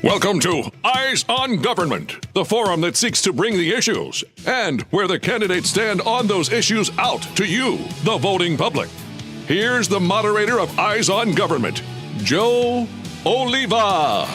Welcome to Eyes on Government, the forum that seeks to bring the issues and where the candidates stand on those issues out to you, the voting public. Here's the moderator of Eyes on Government, Joe Oliva.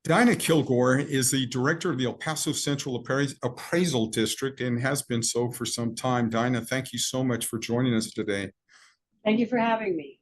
Dinah Kilgore is the director of the El Paso Central Appraisal District and has been so for some time. Dinah, thank you so much for joining us today. Thank you for having me.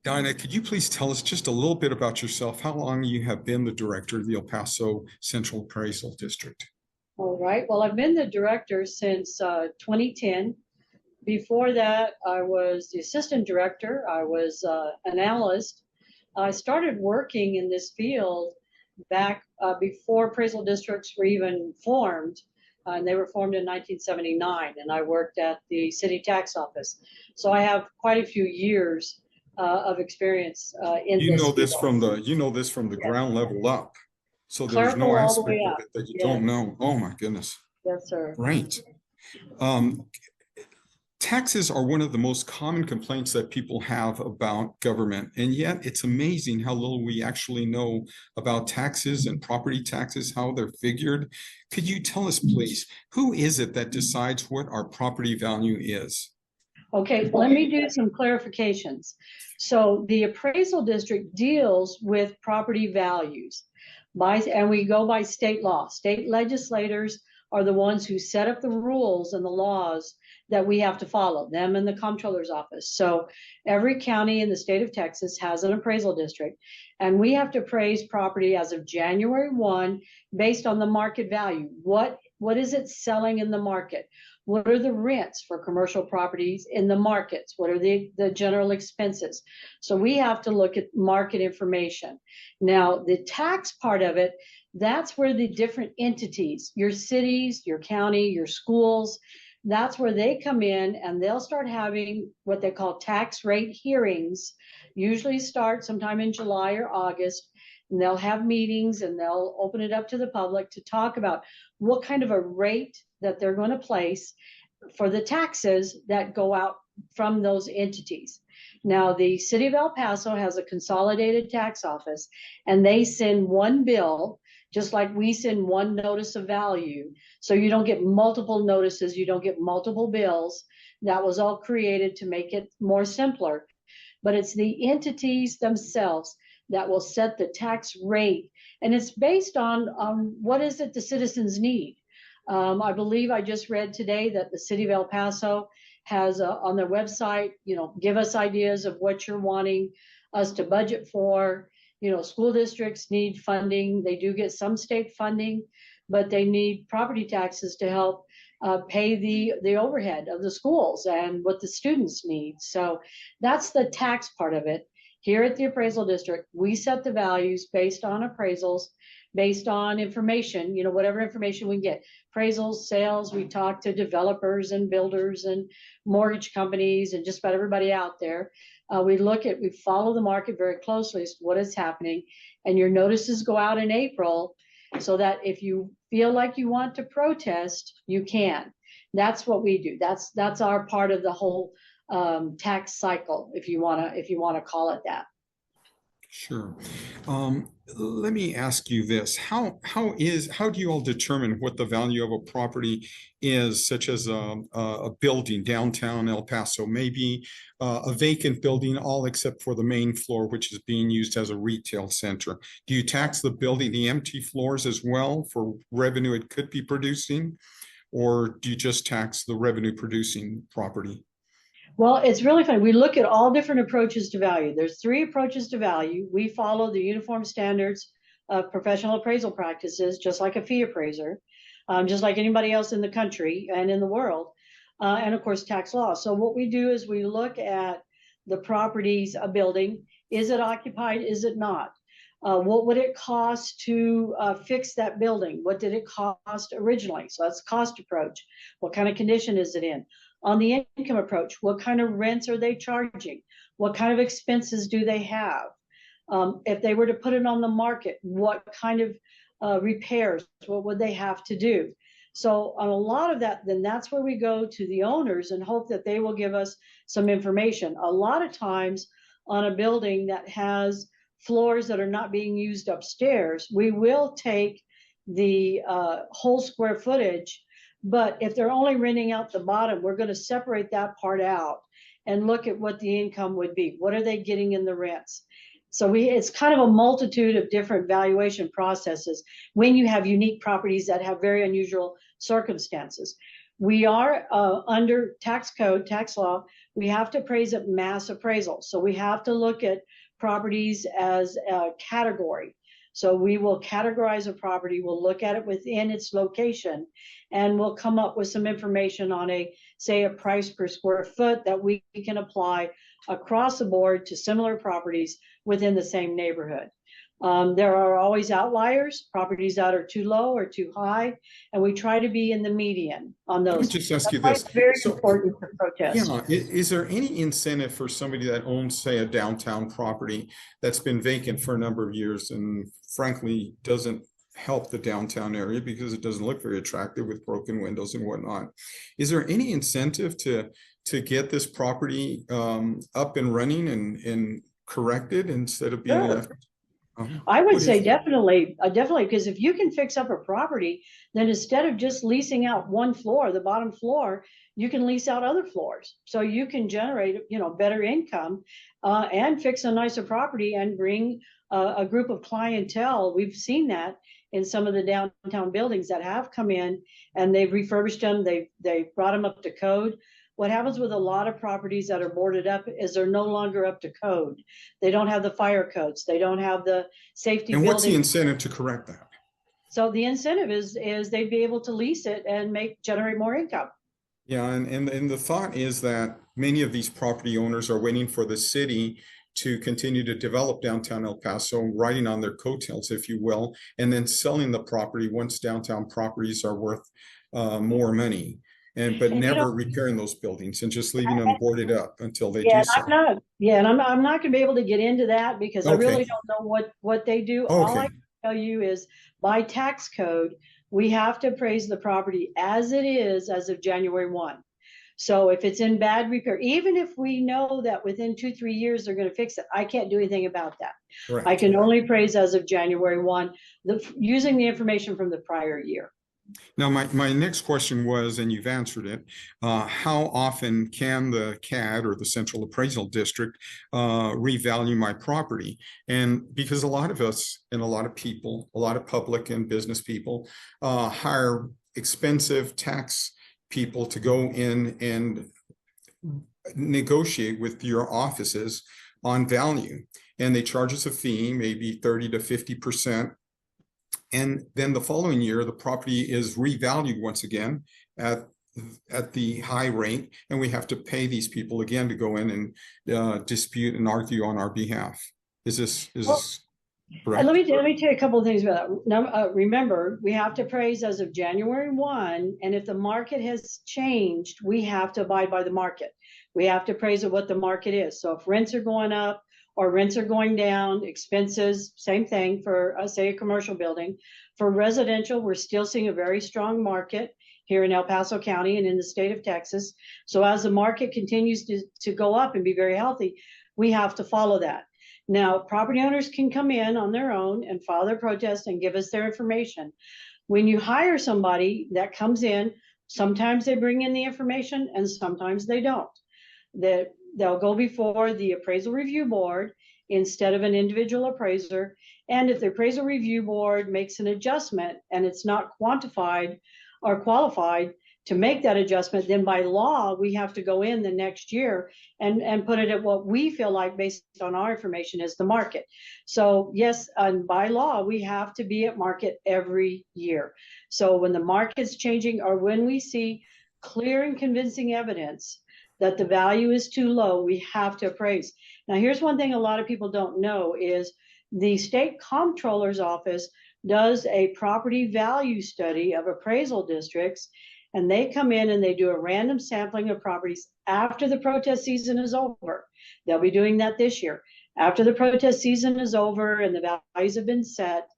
Dinah, could you please tell us just a little bit about yourself, how long you have been the director of the El Paso Central Appraisal District? All right. Well, I've been the director since 2010. Before that, I was the assistant director. I was an analyst. I started working in this field back before appraisal districts were even formed. And they were formed in 1979, and I worked at the city tax office. So I have quite a few years of experience in this. You know this from the ground level up. So there's no aspect of it that you don't know. Oh my goodness. Yes, sir. Right. Taxes are one of the most common complaints that people have about government, and yet it's amazing how little we actually know about taxes and property taxes, how they're figured. Could you tell us, please, who is it that decides what our property value is? Okay, let me do some clarifications. So the appraisal district deals with property values, and we go by state law. State legislators are the ones who set up the rules and the laws that we have to follow, them and the comptroller's office. So every county in the state of Texas has an appraisal district, and we have to appraise property as of January 1 based on the market value. What is it selling in the market? What are the rents for commercial properties in the markets? What are the general expenses? So we have to look at market information. Now, the tax part of it, that's where the different entities, your cities, your county, your schools, that's where they come in and they'll start having what they call tax rate hearings, usually start sometime in July or August, and they'll have meetings and they'll open it up to the public to talk about what kind of a rate that they're going to place for the taxes that go out from those entities. Now, the city of El Paso has a consolidated tax office, and they send one bill, just like we send one notice of value. So you don't get multiple notices, you don't get multiple bills. That was all created to make it more simpler. But it's the entities themselves that will set the tax rate. And it's based on what is it the citizens need. I believe I just read today that the city of El Paso has on their website, give us ideas of what you're wanting us to budget for. School districts need funding. They do get some state funding, but they need property taxes to help pay the overhead of the schools and what the students need. So that's the tax part of it. Here at the appraisal district, we set the values based on appraisals, based on information, whatever information we get. Appraisals, sales, we talk to developers and builders and mortgage companies and just about everybody out there. We follow the market very closely as to what is happening, and your notices go out in April so that if you feel like you want to protest, you can. That's what we do. That's our part of the whole tax cycle, if you want to call it that. Sure. Let me ask you this. How do you all determine what the value of a property is, such as a building downtown El Paso, maybe a vacant building, all except for the main floor, which is being used as a retail center? Do you tax the building, the empty floors as well for revenue it could be producing, or do you just tax the revenue producing property? Well, it's really funny. We look at all different approaches to value. There's 3 approaches to value. We follow the uniform standards of professional appraisal practices, just like a fee appraiser, just like anybody else in the country and in the world, and of course, tax law. So what we do is we look at the properties, a building. Is it occupied? Is it not? What would it cost to fix that building? What did it cost originally? So that's cost approach. What kind of condition is it in? On the income approach, what kind of rents are they charging? What kind of expenses do they have? If they were to put it on the market, what kind of repairs, what would they have to do? So on a lot of that, then that's where we go to the owners and hope that they will give us some information. A lot of times on a building that has floors that are not being used upstairs, we will take the whole square footage, but if they're only renting out the bottom, we're going to separate that part out and look at what the income would be. What are they getting in the rents? So it's kind of a multitude of different valuation processes when you have unique properties that have very unusual circumstances. We are under tax code, tax law, we have to appraise at mass appraisal. So we have to look at properties as a category. So we will categorize a property, we'll look at it within its location, and we'll come up with some information on say a price per square foot that we can apply across the board to similar properties within the same neighborhood. There are always outliers, properties that are too low or too high, and we try to be in the median on those. Let me just ask you That's this. why it's very important for protests. Yeah, is there any incentive for somebody that owns, say, a downtown property that's been vacant for a number of years and frankly doesn't help the downtown area because it doesn't look very attractive with broken windows and whatnot? Is there any incentive to get this property up and running and corrected instead of being left? I would say definitely, because if you can fix up a property, then instead of just leasing out one floor, the bottom floor, you can lease out other floors. So you can generate, better income and fix a nicer property and bring a group of clientele. We've seen that in some of the downtown buildings that have come in and they've refurbished them. They brought them up to code. What happens with a lot of properties that are boarded up is they're no longer up to code. They don't have the fire codes. They don't have the safety. And what's the incentive to correct that? So the incentive is they'd be able to lease it and generate more income. Yeah, and the thought is that many of these property owners are waiting for the city to continue to develop downtown El Paso, riding on their coattails, if you will, and then selling the property once downtown properties are worth more money. But never repairing those buildings and just leaving them boarded up until they do so. And I'm not going to be able to get into that because I really don't know what they do. Okay. All I can tell you is by tax code, we have to appraise the property as it is as of January 1. So if it's in bad repair, even if we know that within 2-3 years they're going to fix it, I can't do anything about that. Correct. I can only appraise as of January 1, using the information from the prior year. Now, my next question was, and you've answered it, how often can the CAD or the Central Appraisal District revalue my property? And because a lot of us and a lot of people, a lot of public and business people hire expensive tax people to go in and negotiate with your offices on value. And they charge us a fee, maybe 30 to 50%. And then the following year, the property is revalued once again at the high rate, and we have to pay these people again to go in and dispute and argue on our behalf. Is this correct? Let me tell you a couple of things about that. Now, remember, we have to appraise as of January 1, and if the market has changed, we have to abide by the market. We have to appraise at what the market is. So if rents are going up, or rents are going down, expenses, same thing for, say, a commercial building. For residential, we're still seeing a very strong market here in El Paso County and in the state of Texas. So as the market continues to go up and be very healthy, we have to follow that. Now, property owners can come in on their own and file their protest and give us their information. When you hire somebody that comes in, sometimes they bring in the information and sometimes they don't. They'll go before the appraisal review board instead of an individual appraiser. And if the appraisal review board makes an adjustment and it's not quantified or qualified to make that adjustment, then by law, we have to go in the next year and put it at what we feel like based on our information is the market. So yes, and by law, we have to be at market every year. So when the market's changing or when we see clear and convincing evidence that the value is too low, we have to appraise. Now, here's one thing a lot of people don't know is the state comptroller's office does a property value study of appraisal districts, and they come in and they do a random sampling of properties after the protest season is over. They'll be doing that this year. After the protest season is over and the values have been set,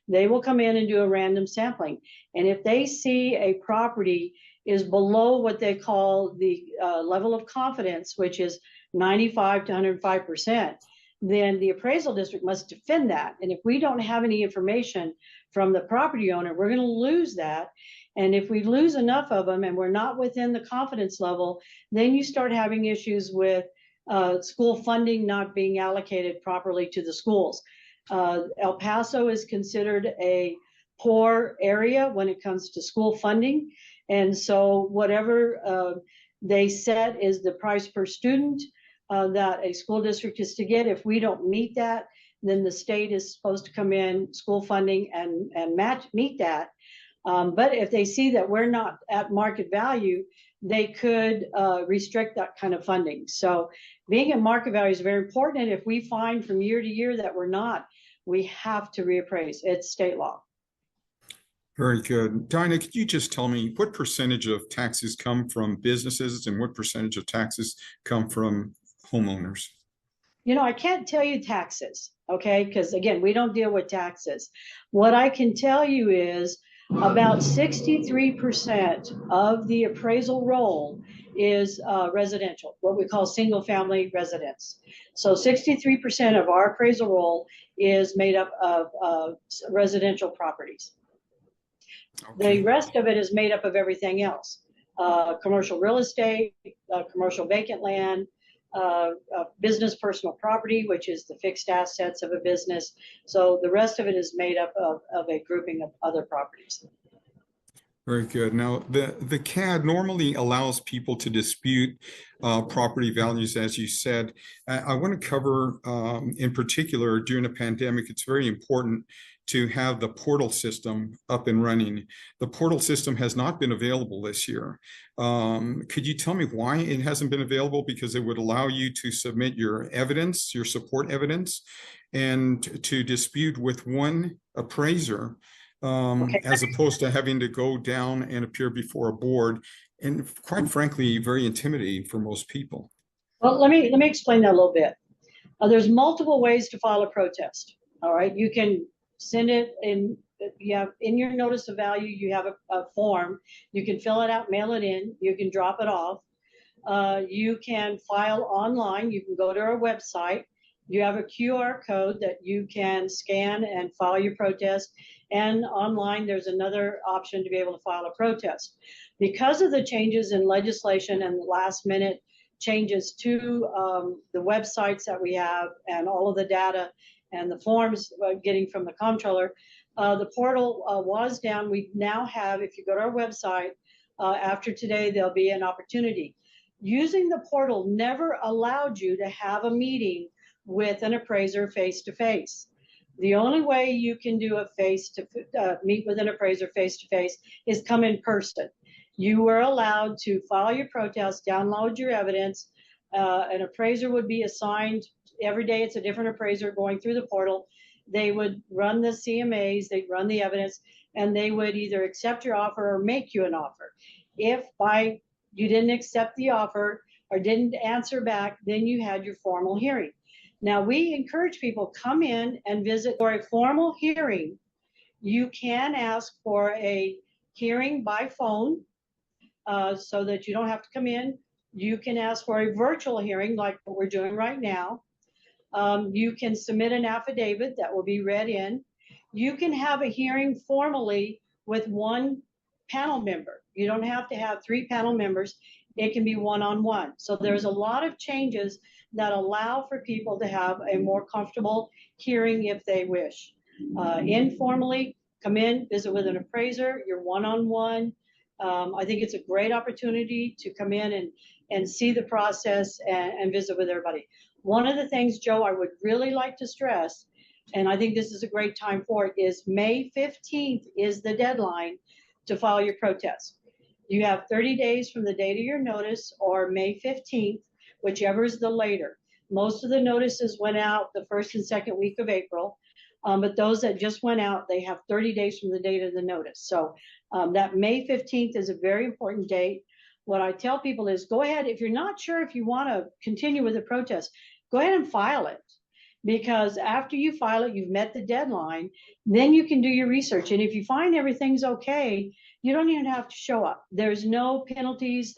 They will come in and do a random sampling. And if they see a property is below what they call the level of confidence, which is 95 to 105%, then the appraisal district must defend that. And if we don't have any information from the property owner, we're going to lose that. And if we lose enough of them and we're not within the confidence level, then you start having issues with school funding not being allocated properly to the schools. El Paso is considered a poor area when it comes to school funding. And so whatever they set is the price per student that a school district is to get. If we don't meet that, then the state is supposed to come in, school funding, and meet that. But if they see that we're not at market value, they could restrict that kind of funding. So being at market value is very important. And if we find from year to year that we're not, we have to reappraise. It's state law. Very good. Dinah, could you just tell me what percentage of taxes come from businesses and what percentage of taxes come from homeowners? You know, I can't tell you taxes, okay? Because again, we don't deal with taxes. What I can tell you is about 63% of the appraisal roll is residential, what we call single family residence. So 63% of our appraisal roll is made up of residential properties. Okay. The rest of it is made up of everything else. Commercial real estate, commercial vacant land, business personal property, which is the fixed assets of a business. So the rest of it is made up of a grouping of other properties. Very good. Now, the CAD normally allows people to dispute property values, as you said. I want to cover, in particular, during a pandemic, it's very important to have the portal system up and running. The portal system has not been available this year. Could you tell me why it hasn't been available? Because it would allow you to submit your evidence, your support evidence, and to dispute with one appraiser, okay, as opposed to having to go down and appear before a board, and quite frankly, very intimidating for most people. Well, let me explain that a little bit. There's multiple ways to file a protest. All right, you can send it in. You have in your notice of value, you have a form. You can fill it out, mail it in. You can drop it off. You can file online. You can go to our website. You have a QR code that you can scan and file your protest. And online, there's another option to be able to file a protest. Because of the changes in legislation and the last minute changes to the websites that we have and all of the data and the forms getting from the comptroller, the portal was down. We now have, if you go to our website, after today, there'll be an opportunity. Using the portal never allowed you to have a meeting with an appraiser face-to-face. The only way you can do meet with an appraiser face-to-face is come in person. You were allowed to file your protest, download your evidence. An appraiser would be assigned. Every day it's a different appraiser going through the portal. They would run the CMAs, they'd run the evidence, and they would either accept your offer or make you an offer. If you didn't accept the offer or didn't answer back, then you had your formal hearing. Now, we encourage people come in and visit for a formal hearing. You can ask for a hearing by phone so that you don't have to come in. You can ask for a virtual hearing like what we're doing right now. You can submit an affidavit that will be read in. You can have a hearing formally with one panel member. You don't have to have 3 panel members. It can be one-on-one. So there's a lot of changes that allow for people to have a more comfortable hearing if they wish. Informally, come in, visit with an appraiser, you're one-on-one. I think it's a great opportunity to come in and see the process and visit with everybody. One of the things, Joe, I would really like to stress, and I think this is a great time for it, is May 15th is the deadline to file your protest. You have 30 days from the date of your notice or May 15th, whichever is the later. Most of the notices went out the first and second week of April, but those that just went out, they have 30 days from the date of the notice. So that May 15th is a very important date. What I tell people is go ahead, if you're not sure if you want to continue with the protest, go ahead and file it. because after you file it, you've met the deadline, then you can do your research. And if you find everything's okay, you don't even have to show up. There's no penalties.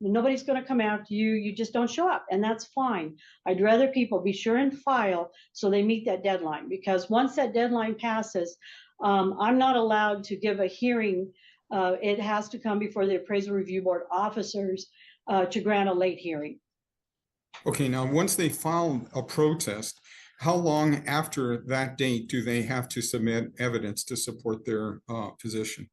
Nobody's going to come after you. You just don't show up, and that's fine. I'd rather people be sure and file so they meet that deadline, because once that deadline passes, I'm not allowed to give a hearing. It has to come before the appraisal review board officers to grant a late hearing. Okay, now, once they file a protest, how long after that date do they have to submit evidence to support their position?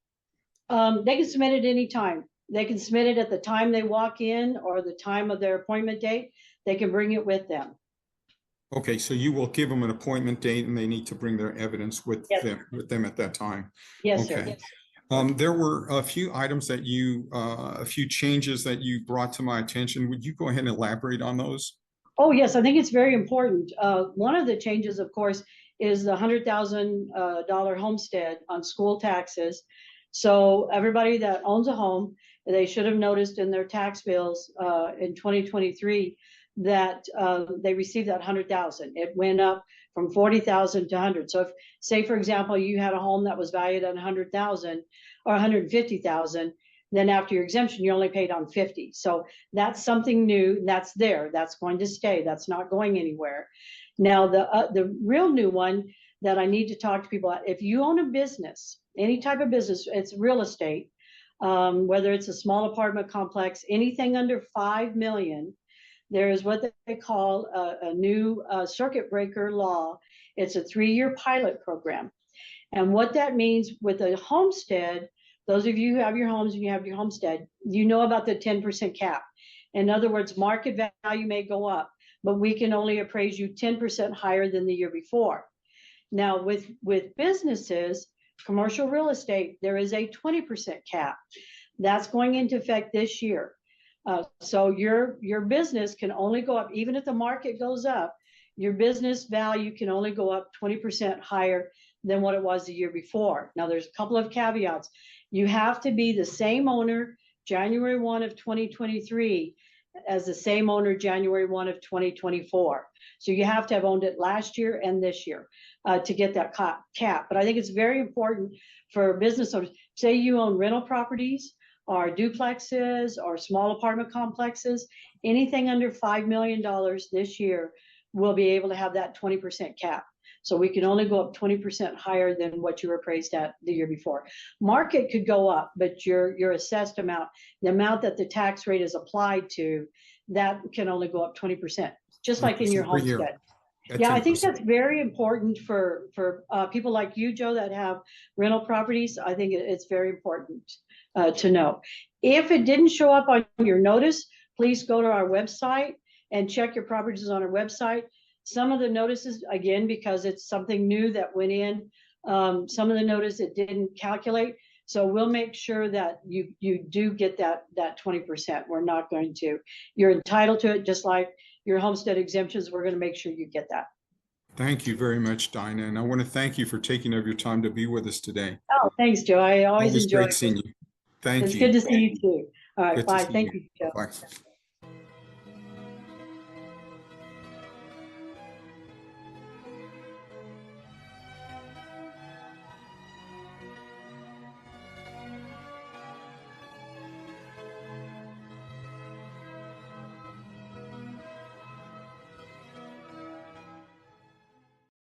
They can submit it anytime. They can submit it at the time they walk in or the time of their appointment date. They can bring it with them. Okay, so you will give them an appointment date and they need to bring their evidence with Yes. them at that time. Yes, sir. Okay. There were a few items that a few changes that you brought to my attention. Would you go ahead and elaborate on those? Oh, yes, I think it's very important. One of the changes, of course, is the $100,000 homestead on school taxes. So everybody that owns a home, they should have noticed in their tax bills in 2023 that they received that $100,000. It went up from $40,000 to $100,000. So if, say, for example, you had a home that was valued at $100,000 or $150,000, then after your exemption, you only paid on $50,000. So that's something new. That's there. That's going to stay. That's not going anywhere. Now, the real new one that I need to talk to people about, if you own a business, any type of business, it's real estate, whether it's a small apartment complex, anything under 5 million, there is what they call a new circuit breaker law. It's a 3-year pilot program. And what that means with a homestead, those of you who have your homes and you have your homestead, you know about the 10% cap. In other words, market value may go up, but we can only appraise you 10% higher than the year before. Now, with businesses, commercial real estate, there is a 20% cap. That's going into effect this year. So your business can only go up, even if the market goes up, your business value can only go up 20% higher than what it was the year before. Now, there's a couple of caveats. You have to be the same owner January 1 of 2023 as the same owner January 1 of 2024. So you have to have owned it last year and this year to get that cap. But I think it's very important for business owners. Say you own rental properties or duplexes or small apartment complexes, anything under $5 million this year will be able to have that 20% cap. So we can only go up 20% higher than what you were appraised at the year before. Market could go up, but your assessed amount, the amount that the tax rate is applied to, that can only go up 20%, just like in your homestead. Yeah, I think that's very important for people like you, Joe, that have rental properties. I think it's very important to know. If it didn't show up on your notice, please go to our website and check your properties on our website. Some of the notices, again, because it's something new that went in, some of the notice it didn't calculate. So we'll make sure that you do get that 20%. We're not going to. You're entitled to it, just like your homestead exemptions. We're going to make sure you get that. Thank you very much, Dinah. And I want to thank you for taking up your time to be with us today. Oh, thanks, Joe. I always enjoy it. Great seeing you. Thank you. It's good to see you too. All right, Good bye. see Thank you. you, Joe. Bye.